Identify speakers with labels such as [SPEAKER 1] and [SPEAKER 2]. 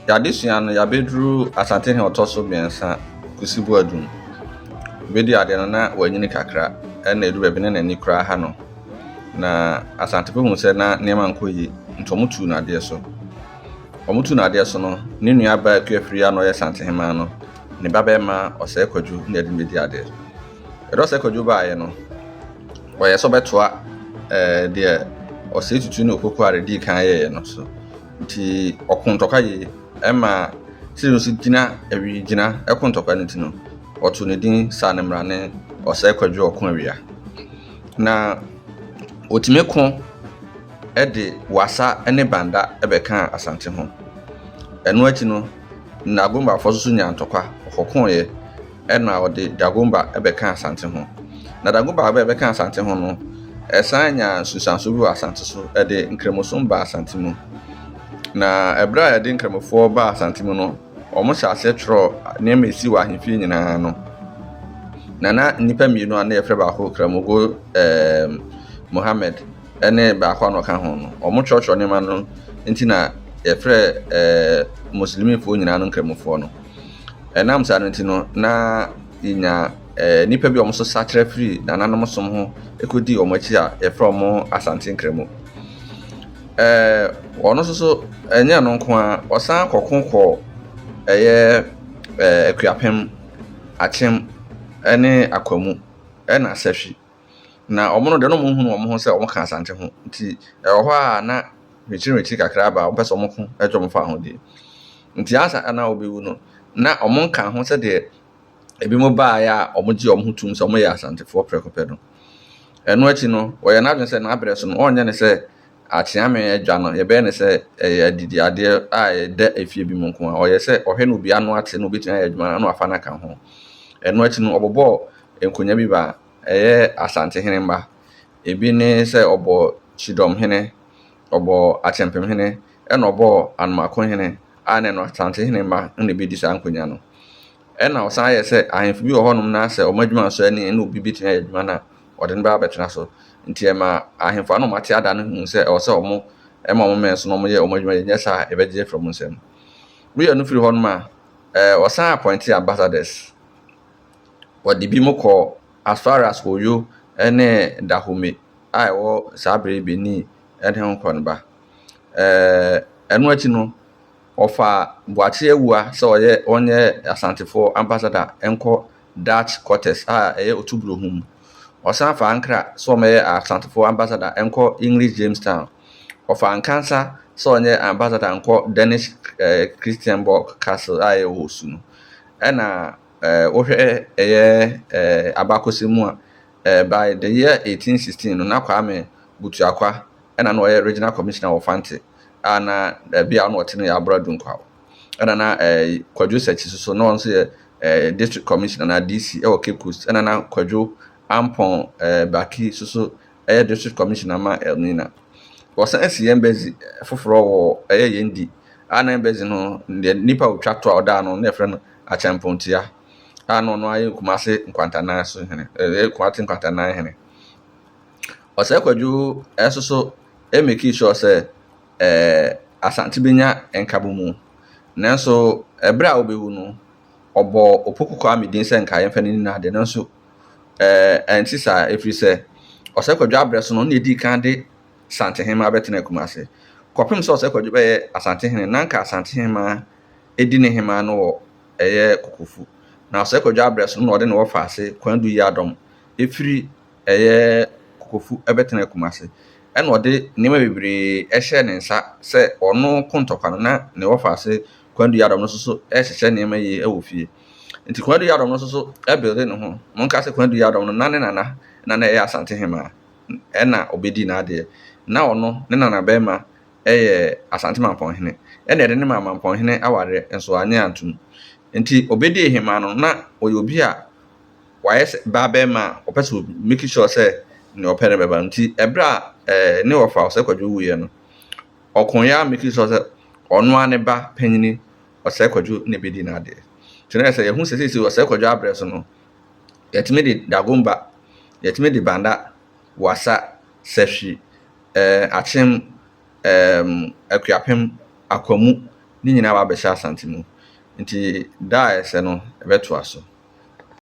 [SPEAKER 1] yadesua no yabedru asante he otoso biensa kusibu adum bedi ade no na wanyini kakra na edu bebe na ni kura ha no na asante pe hu se na niam nkoyi ntomutu na ade so omutu na ade so no ne nua ba kuafiri ya no ye sante hema no ne baba ma ose kwaju na edi bedi ade edo se kwaju ba ye no oye so betoa de ose tutu na okoko are di kan ye no so nti okuntoka ye ema siriosi gina ewi gina ekuntoka ne tino otu ne din sa ne mrane ose kwaju okun awia na otimeko ede wasa ene banda ebeka asante ho eno achi no na gomba fosusu nya ntokwa okokon ye ena ode dagomba ebeka asante ho na dagomba ebeka asante ho no esanya susanso bi asante so ede nkremoso ba asante mu na ebra ede nkremofo ba asante mu no omo sha ase tro ne mesi wa ahemfi nyina no na nipa mienu ana efre ba ho kramogo Mohammed ene ba kwa no ka ho no omo church ne ma no ntina efre muslimi fo nyina no nkremofo no enam sa no ntino na inya nipa bi omo so satre free na nanom som ho ekodi omo achi a efre omo asante nkremo ono so enya no nko a osan kokonko eye akuapem achem ene akwamu ena asahwi na omo no de no mo hunu omo ho se omo ka asante ho nti ho a na mechi kakra ba omo pese omo ko ejo fa ho de nti asa na obewu no na omo nka ho se de ebi mo ba ya omo gi omo hutum se omo ya asante fo prekope no eno achi no oye na adwen se na abre so no onye ne se achiame adwa no ye be ne se adidi ade a de efie bi mo nko a oye se ohwe no bia no ate no betia adwuma no afa na ka ho eno achi no obobo enkonya bi ba asante hene mba ebi ne se obo chidom hene obo achempem hene ena obo anmakon hene ane no asante hene mba ne bi di sa nkonya no ena osan ye se ahemfu bi ohonum na se omadwuma so ani ene obi bitia adwuma na ode nba betena so nti ema ahemfu anu mate ada no hu se o se omo ema omo men so no mo ye omadwuma ye sa ebeje from nsem we anu firi honum a osan appoint ambassadors wodi bi moko as far as Oyo ene Dahomey wo sabre beni ene ho konba enu achi no ofa boache ewua se oye onye asantefo ambassador enko Dutch quarters eye otubro hum osan fa ankra so me asantefo ambassador enko English Jamestown ofa ankansa so onye ambassador enko Danish Christianborg Castle aye osu no ena ohwe abakosimu a by the year 1816 no na Kwame Butuakwa ena no regional commissioner of Fante ana bia no otene ya abradun kwa ena na Kwadwo Sechi so no nso district commissioner na DC Cape Coast ena na Kwadwo Ampon Baki so district commissioner ma Elnina was an embassy foforo wo yendi ana embassy no nipa otwa to oda no na efre no achempontia ano no ayi kumase nkwantana so hene kwate nkwantana hene ose Kwadwo esoso make sure say asante benya enkabomu nanso ebra obewu no obo opokoko amidin se nka yemfa ni na de nanso entisa efri se ose Kwadwo abreso no na edi kan de sante hema betena kumase kopim so ose Kwadwo be asante hene nanka asante hema edi ne hema no kokofu na ose Kwadwo abreso no ode ne wo faase kwandu yi adom efiri kokofu ebetena kumase ena ode nima bebre ehye ne nsa se ono kontokwa na ne wo faase kwandu yi adom no so ehye nima yi ewofie nti kwandu yi adom no so ebuild ne ho monka se kwandu yi adom no na asante hema ena obedi na ade na ono ne nana bema asante mampon hene ena ede ne mampon hene aware enso anye antum nti obedi hema no na oyo bi a wayes babema opeso make sure say ne opere beba nti ebra ne ofa ose Kwadwo wuye no okonya make sure say ono ane ba panyini ose Kwadwo ne bedi na ade tena say ehun sese ose Kwadwo abreso no yetime de dagomba yetime de banda wasa sahwi achem akuapem akwamu ne nyinaa ba bɛhyɛ asante mu nti da a ɛsɛ no ɛbɛtoa so.